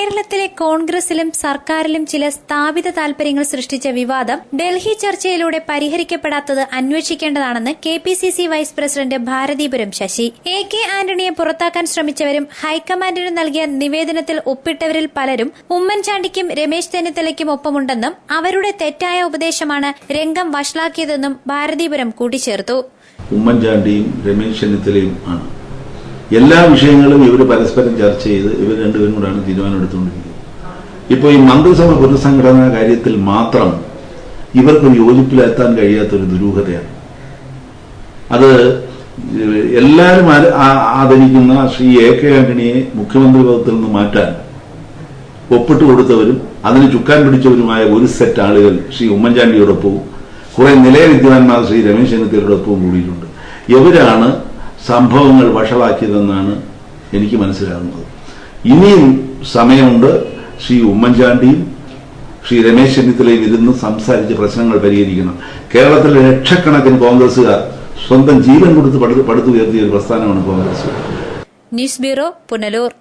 കേരളത്തിലെ കോൺഗ്രസിലും സർക്കാരിലും ചില സ്ഥാപിത താൽപര്യങ്ങൾ സൃഷ്ടിച്ച വിവാദം ഡൽഹി ചർച്ചയിലൂടെ പരിഹരിക്കപ്പെടാത്തത് അന്വേഷിക്കേണ്ടതാണെന്ന് കെപിസിസി വൈസ് പ്രസിഡന്റ് ഭാരതീപുരം ശശി. എ.കെ. ആന്റണിയെ പുറത്താക്കാൻ ശ്രമിച്ചവരും ഹൈക്കമാൻഡിന് നൽകിയ നിവേദനത്തിൽ ഒപ്പിട്ടവരിൽ പലരും ഉമ്മൻചാണ്ടിക്കും രമേശ് ചെന്നിത്തലയ്ക്കും ഒപ്പമുണ്ടെന്നും അവരുടെ തെറ്റായ ഉപദേശമാണ് രംഗം വഷളാക്കിയതെന്നും ഭാരതീപുരം കൂട്ടിച്ചേർത്തു. ഉമ്മൻചാണ്ടിയും രമേശ് ചെന്നിത്തലയും ആണ് എല്ലാ വിഷയങ്ങളും ഇവർ പരസ്പരം ചർച്ച ചെയ്ത് ഇവർ രണ്ടുപേരും കൂടാണ് തീരുമാനമെടുത്തുകൊണ്ടിരിക്കുന്നത്. ഇപ്പോൾ ഈ മന്ത്രിസഭ പുനഃസംഘടനാ കാര്യത്തിൽ മാത്രം ഇവർക്ക് യോജിപ്പിലെത്താൻ കഴിയാത്തൊരു ദുരൂഹതയാണ്. അത് എല്ലാവരും ആദരിക്കുന്ന ശ്രീ എ.കെ. ആന്റണിയെ മുഖ്യമന്ത്രി പദത്തിൽ നിന്ന് മാറ്റാൻ ഒപ്പിട്ട് കൊടുത്തവരും അതിന് ചുക്കാൻ പിടിച്ചവരുമായ ഒരു സെറ്റ് ആളുകൾ ശ്രീ ഉമ്മൻചാണ്ടിയോടൊപ്പവും കുറെ നിലയവിദ്വാൻമാർ ശ്രീ രമേശ് ചെന്നിത്തലയോടൊപ്പവും കൂടിയിട്ടുണ്ട്. ഇവരാണ് സംഭവങ്ങൾ വഷളാക്കിയതെന്നാണ് എനിക്ക് മനസ്സിലാകുന്നത്. ഇനിയും സമയമുണ്ട്. ശ്രീ ഉമ്മൻചാണ്ടിയും ശ്രീ രമേശ് ചെന്നിത്തലയും ഇരുന്ന് സംസാരിച്ച് പ്രശ്നങ്ങൾ പരിഹരിക്കണം. കേരളത്തിലെ ലക്ഷക്കണക്കിന് കോൺഗ്രസുകാർ സ്വന്തം ജീവൻ കൊടുത്ത് പടുത്തുയർത്തിയ ഒരു പ്രസ്ഥാനമാണ് കോൺഗ്രസ്. News bureau, Punalur.